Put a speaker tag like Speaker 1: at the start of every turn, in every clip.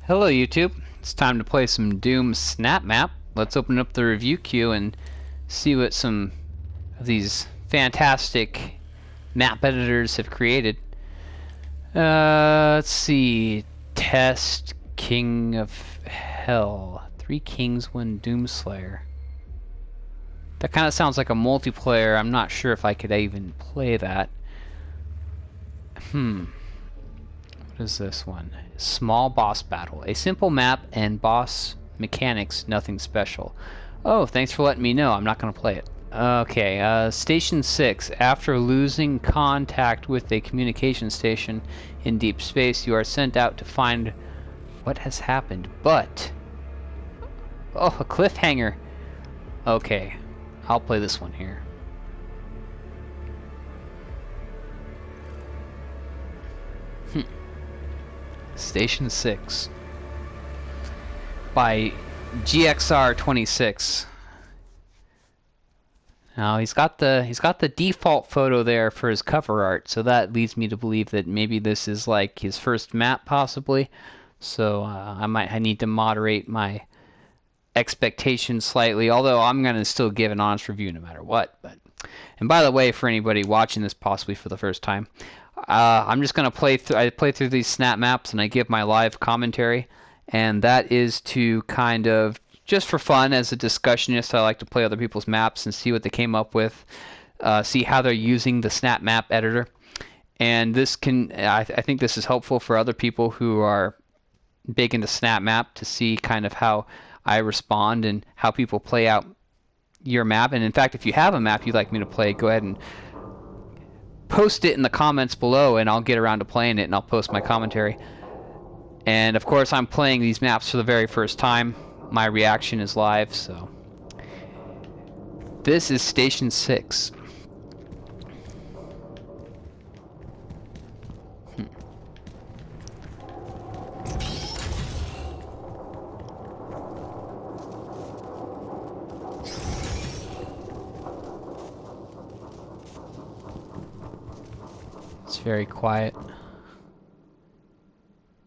Speaker 1: Hello YouTube, it's time to play some Doom snapmap. Let's open up the review queue and see what some of these fantastic map editors have created. Let's see. Test King of Hell. 3 Kings, 1 Doomslayer. That kind of sounds like a multiplayer. I'm not sure if I could even play that. What is this one? Small boss battle. A simple map and boss mechanics, nothing special. Oh, thanks for letting me know. I'm not going to play it. Okay, Station 6. After losing contact with a communication station in deep space, you are sent out to find what has happened. But... oh, a cliffhanger. Okay, I'll play this one here. Station 6 by GXR26. Now he's got the default photo there for his cover art, so that leads me to believe that maybe this is like his first map, possibly. So I need to moderate my expectations slightly, although I'm gonna still give an honest review no matter what. And by the way, for anybody watching this possibly for the first time, I'm just gonna play through these snap maps and I give my live commentary, and that is to kind of just for fun as a discussionist. I like to play other people's maps and see what they came up with, see how they're using the snap map editor, and this can I think this is helpful for other people who are big into snap map to see kind of how I respond and how people play out your map. And in fact, if you have a map you'd like me to play, go ahead and post it in the comments below and I'll get around to playing it and I'll post my commentary. And of course I'm playing these maps for the very first time. My reaction is live, so this is Station 6. It's very quiet.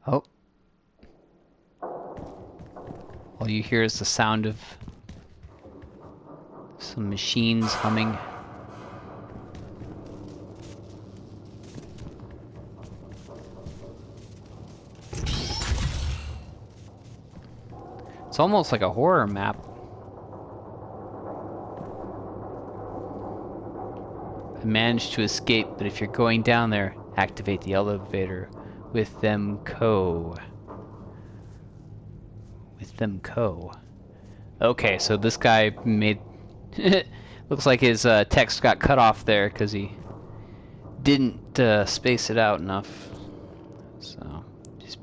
Speaker 1: Oh. All you hear is the sound of some machines humming. It's almost like a horror map. I managed to escape, but if you're going down there, activate the elevator with them co. Okay, so this guy made... looks like his text got cut off there because he didn't space it out enough. So, just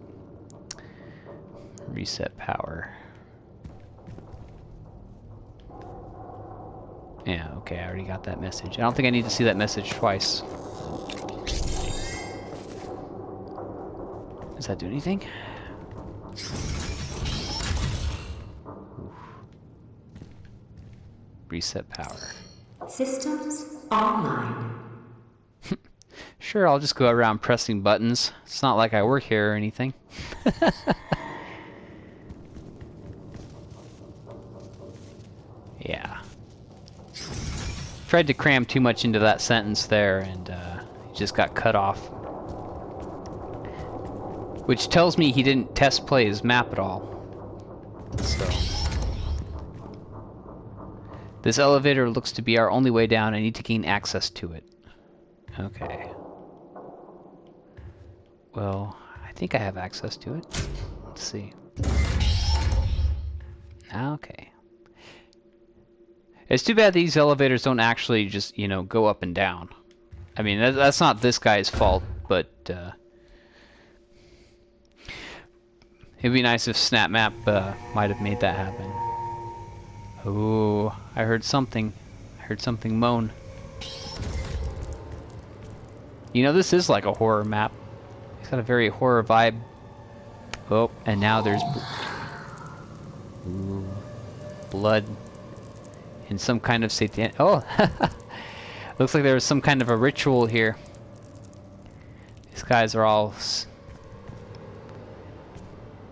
Speaker 1: reset power. Yeah, okay, I already got that message. I don't think I need to see that message twice. Does that do anything? Reset power.
Speaker 2: Systems online.
Speaker 1: Sure, I'll just go around pressing buttons. It's not like I work here or anything. Yeah. Tried to cram too much into that sentence there and it just got cut off. Which tells me he didn't test play his map at all. So. This elevator looks to be our only way down. I need to gain access to it. Okay. Well, I think I have access to it. Let's see. Okay. It's too bad these elevators don't actually just, you know, go up and down. I mean, that's not this guy's fault, but it'd be nice if SnapMap might have made that happen. Oh, I heard something. I heard something moan. You know, this is like a horror map. It's got a very horror vibe. Oh, and now there's blood and some kind of satan. Oh, looks like there was some kind of a ritual here. These guys are all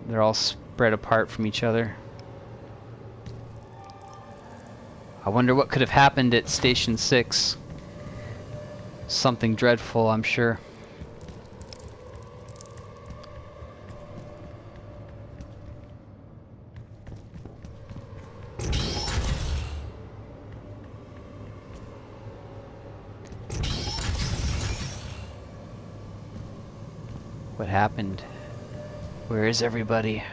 Speaker 1: They're all spread apart from each other. I wonder what could have happened at Station 6. Something dreadful, I'm sure. What happened? Where is everybody?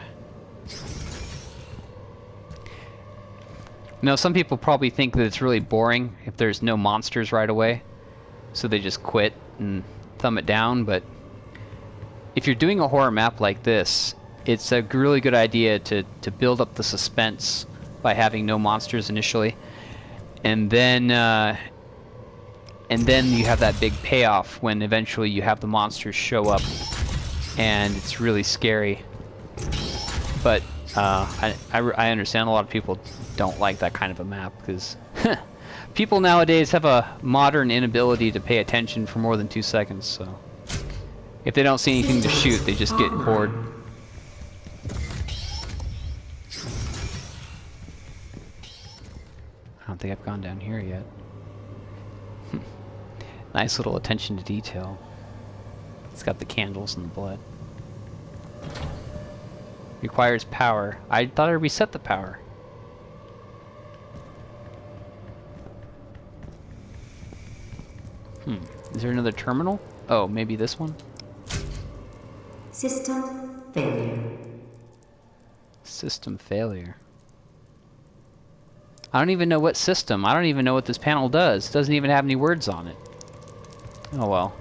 Speaker 1: You know, some people probably think that it's really boring if there's no monsters right away, so they just quit and thumb it down, but if you're doing a horror map like this, it's a really good idea to build up the suspense by having no monsters initially, and then you have that big payoff when eventually you have the monsters show up, and it's really scary. But I understand a lot of people don't like that kind of a map, because people nowadays have a modern inability to pay attention for more than 2 seconds, so if they don't see anything to shoot, they just get bored. I don't think I've gone down here yet. Nice little attention to detail. It's got the candles and the blood. Requires power. I thought I reset the power. Is there another terminal? Oh, maybe this one?
Speaker 2: System failure.
Speaker 1: System failure. I don't even know what system. I don't even know what this panel does. It doesn't even have any words on it. Oh well.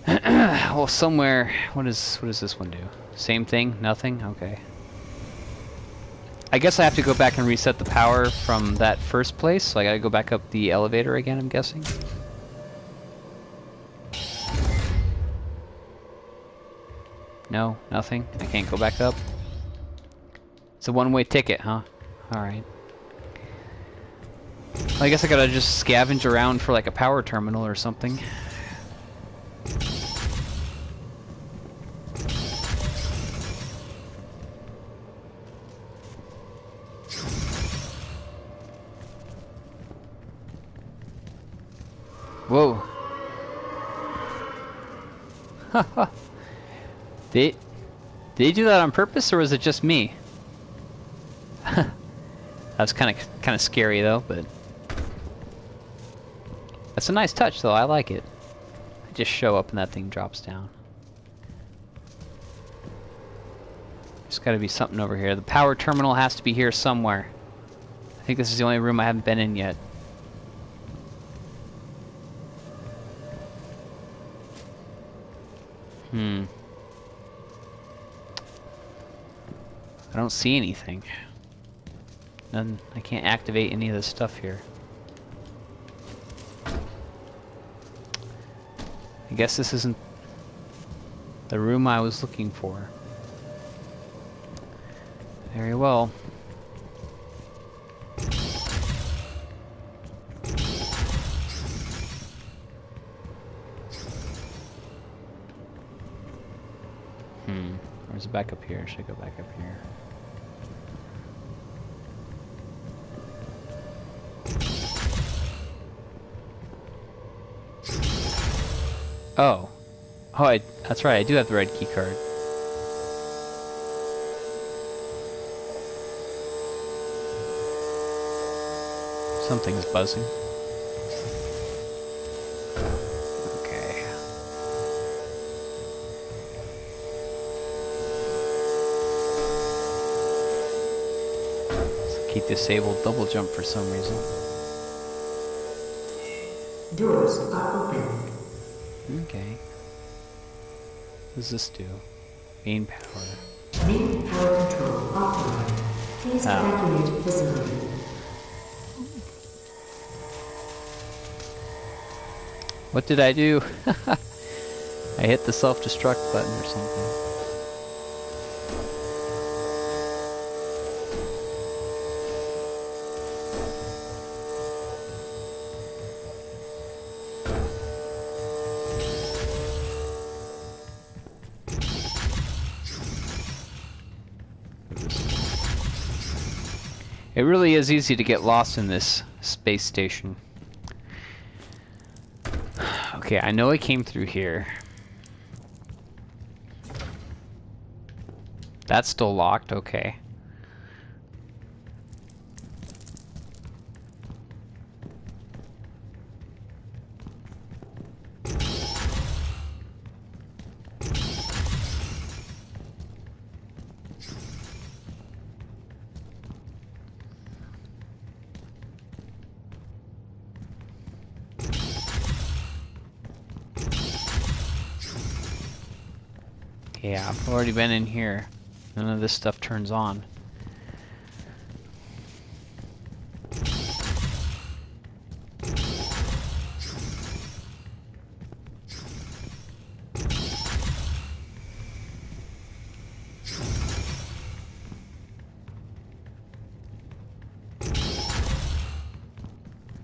Speaker 1: Well, somewhere. What does this one do? Same thing? Nothing? Okay. I guess I have to go back and reset the power from that first place, so I gotta go back up the elevator again, I'm guessing. No, nothing. I can't go back up. It's a one-way ticket, huh? Alright. I guess I gotta just scavenge around for like a power terminal or something. Whoa. Haha. Did they do that on purpose, or was it just me? That's kind of scary though, but that's a nice touch though. I like it. I just show up and that thing drops down. There's got to be something over here. The power terminal has to be here somewhere. I think this is the only room I haven't been in yet. I don't see anything. None. I can't activate any of this stuff here. I guess this isn't the room I was looking for. Very well. Or is it back up here? Should I go back up here? Oh. Oh, that's right, I do have the red key card. Something's buzzing. Okay. Let's keep disabled double jump for some reason.
Speaker 2: Doors are open.
Speaker 1: Okay. What does this do? Main power.
Speaker 2: Main power control offline. Please evacuate facility.
Speaker 1: What did I do? I hit the self-destruct button or something. It really is easy to get lost in this space station. Okay, I know I came through here. That's still locked, okay. Yeah, I've already been in here. None of this stuff turns on.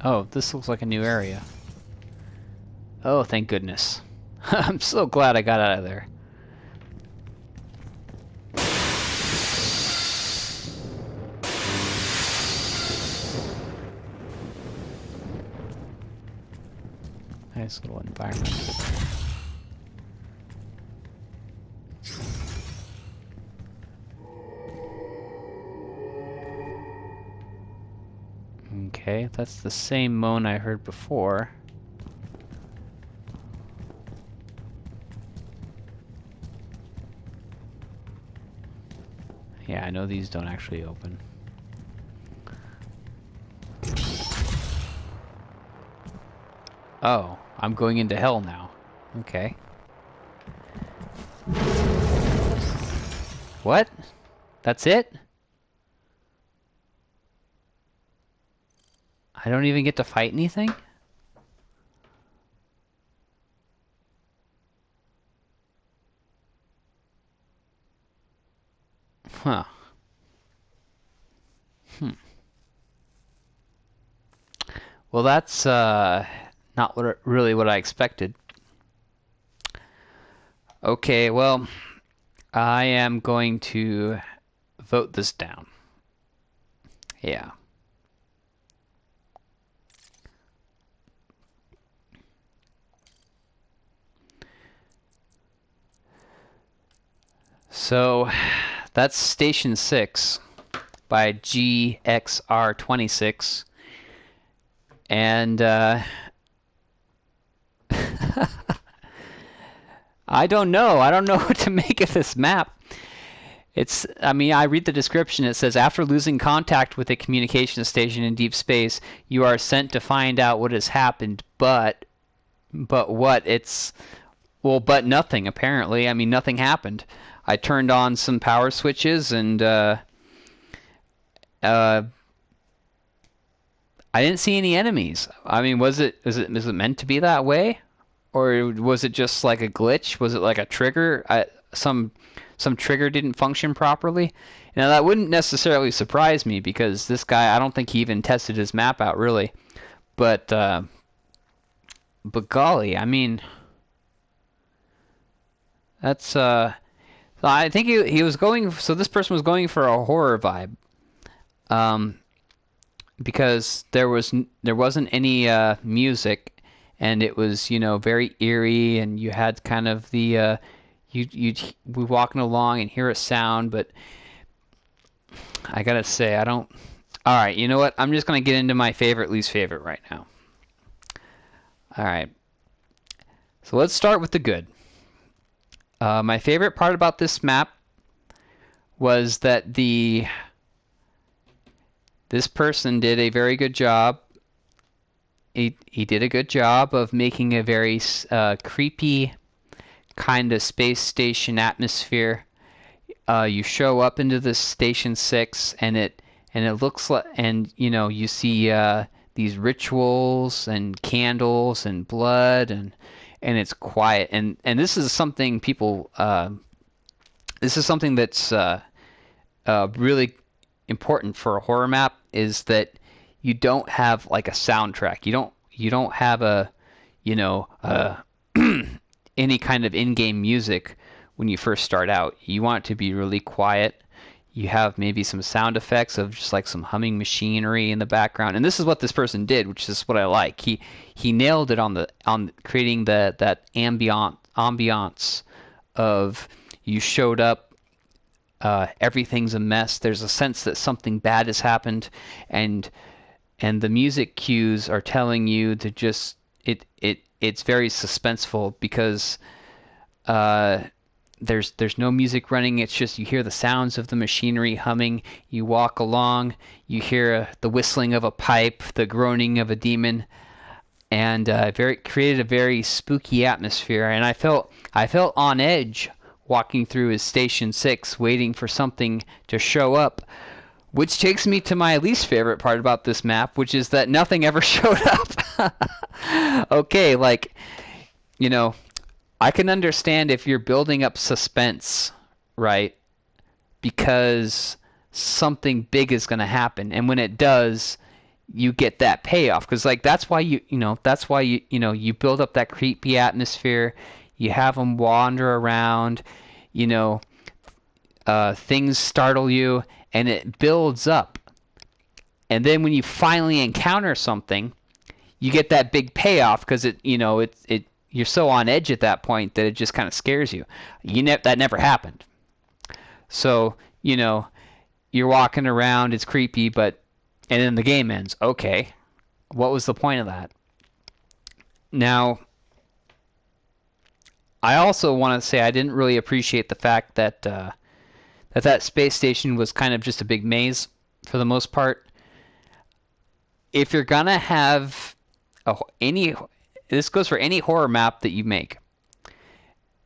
Speaker 1: Oh, this looks like a new area. Oh, thank goodness. I'm so glad I got out of there. Nice little environment over there. Okay, that's the same moan I heard before. Yeah, I know these don't actually open. Oh, I'm going into hell now. Okay. What? That's it? I don't even get to fight anything? Huh. Well, that's not really what I expected. Okay, well, I am going to vote this down. Yeah. So, that's Station 6 by GXR26. And, I don't know. I don't know what to make of this map. I mean, I read the description. It says, after losing contact with a communication station in deep space, you are sent to find out what has happened, but what? But nothing, apparently. I mean, nothing happened. I turned on some power switches and, I didn't see any enemies. I mean, was it meant to be that way? Or was it just like a glitch? Was it like a trigger? Some trigger didn't function properly? Now, that wouldn't necessarily surprise me because this guy, I don't think he even tested his map out, really. But golly, I mean, that's, I think he was going, so this person was going for a horror vibe. Because there wasn't any music, and it was, you know, very eerie, and you had kind of the you'd be walking along and hear a sound, but I gotta say, I don't. All right, you know what? I'm just gonna get into my favorite, least favorite right now. All right, so let's start with the good. My favorite part about this map was that this person did a very good job. He did a good job of making a very creepy kind of space station atmosphere. You show up into this Station 6, and it looks like, and you know, you see these rituals and candles and blood, and it's quiet. And this is something people. This is something that's really important for a horror map, is that you don't have like a soundtrack. You don't have a, you know, any kind of in-game music when you first start out. You want it to be really quiet. You have maybe some sound effects of just like some humming machinery in the background. And this is what this person did, which is what I like. He nailed it on creating that ambiance of you showed up, everything's a mess. There's a sense that something bad has happened, and the music cues are telling you to just it's very suspenseful because there's no music running. It's just you hear the sounds of the machinery humming. You walk along, you hear the whistling of a pipe, the groaning of a demon, and created a very spooky atmosphere. And I felt on edge walking through his station 6, waiting for something to show up. Which takes me to my least favorite part about this map, which is that nothing ever showed up. Okay, like, you know, I can understand if you're building up suspense, right? Because something big is going to happen, and when it does, you get that payoff. Because like that's why you build up that creepy atmosphere. You have them wander around, you know, things startle you, and it builds up. And then when you finally encounter something, you get that big payoff because you're so on edge at that point that it just kind of scares you. That never happened. So, you're walking around, it's creepy, and then the game ends. Okay, what was the point of that? Now, I also want to say I didn't really appreciate the fact that that space station was kind of just a big maze for the most part. If you're gonna have this goes for any horror map that you make.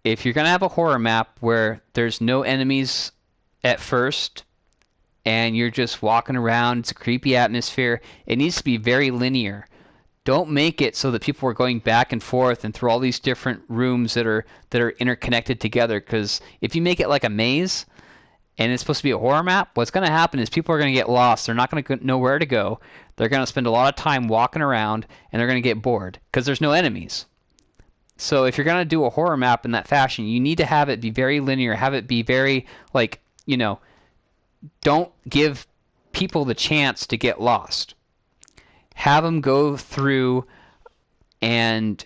Speaker 1: If you're gonna have a horror map where there's no enemies at first and you're just walking around, it's a creepy atmosphere, it needs to be very linear. Don't make it so that people are going back and forth and through all these different rooms that are interconnected together, because if you make it like a maze and it's supposed to be a horror map, what's going to happen is people are going to get lost. They're not going to know where to go. They're going to spend a lot of time walking around, and they're going to get bored because there's no enemies. So if you're going to do a horror map in that fashion, you need to have it be very linear, have it be very, don't give people the chance to get lost. Have them go through and,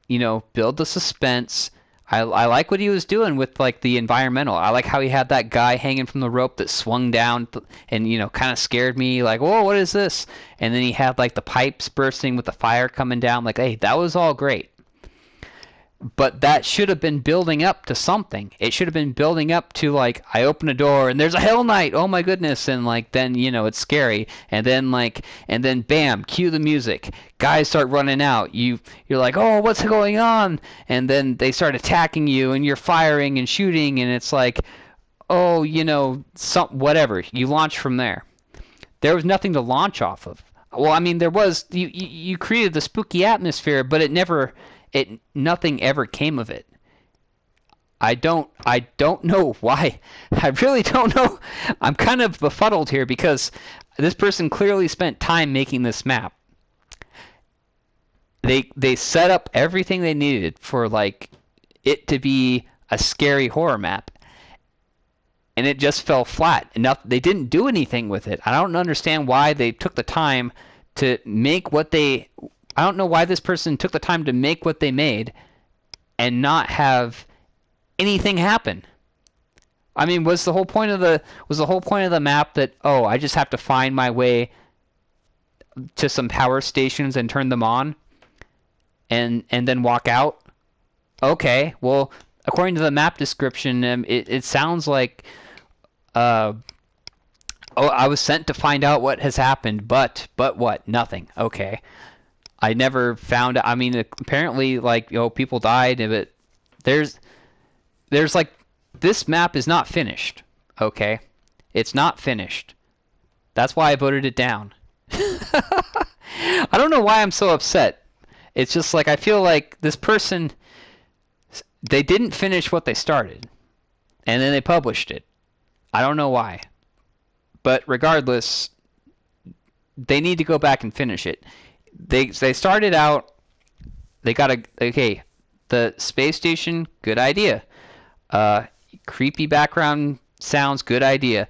Speaker 1: build the suspense. I like what he was doing with like the environmental. I like how he had that guy hanging from the rope that swung down and kind of scared me. Like, whoa, what is this? And then he had like the pipes bursting with the fire coming down. Like, hey, that was all great. But that should have been building up to something. It should have been building up to like I open a door and there's a Hell Knight. Oh my goodness! And like then it's scary. And then bam, cue the music. Guys start running out. You're like, oh, what's going on? And then they start attacking you, and you're firing and shooting, and it's like, oh, whatever. You launch from there. There was nothing to launch off of. Well, I mean, there was. You created the spooky atmosphere, but nothing ever came of it. I don't know why. I really don't know. I'm kind of befuddled here because this person clearly spent time making this map. They set up everything they needed for like it to be a scary horror map, and it just fell flat. They didn't do anything with it. I don't understand why they took the time to make what they. I don't know why this person took the time to make what they made and not have anything happen. I mean, was the whole point of the map that, oh, I just have to find my way to some power stations and turn them on and then walk out? Okay, well, according to the map description, it sounds like I was sent to find out what has happened, but what? Nothing. Okay. I never found. I mean, apparently, like people died, but there's like this map is not finished. Okay, it's not finished. That's why I voted it down. I don't know why I'm so upset. It's just like I feel like this person, they didn't finish what they started, and then they published it. I don't know why, but regardless, they need to go back and finish it. They started out. They got the space station, good idea. Creepy background sounds, good idea.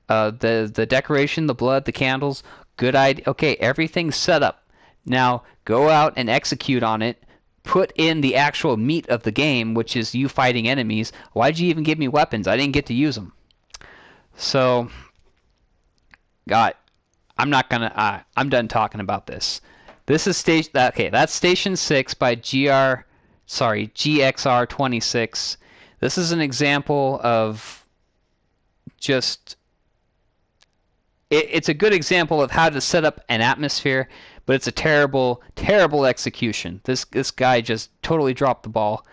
Speaker 1: The decoration, the blood, the candles, good idea. Okay, everything's set up. Now go out and execute on it. Put in the actual meat of the game, which is you fighting enemies. Why'd you even give me weapons? I didn't get to use them. So, God, I'm not gonna. I'm done talking about this. This is station. Okay, that's Station 6 by GXR26. This is an example of just. It's a good example of how to set up an atmosphere, but it's a terrible, terrible execution. This guy just totally dropped the ball,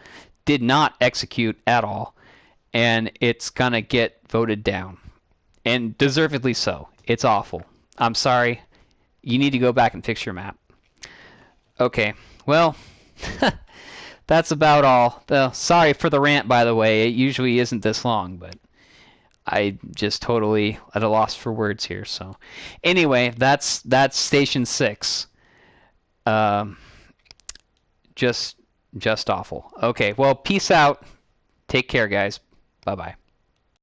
Speaker 1: did not execute at all, and it's gonna get voted down, and deservedly so. It's awful. I'm sorry. You need to go back and fix your map. Okay, well, that's about all. Sorry for the rant, by the way. It usually isn't this long, but I just totally at a loss for words here. So, anyway, that's Station 6. Just awful. Okay, well, peace out. Take care, guys. Bye-bye.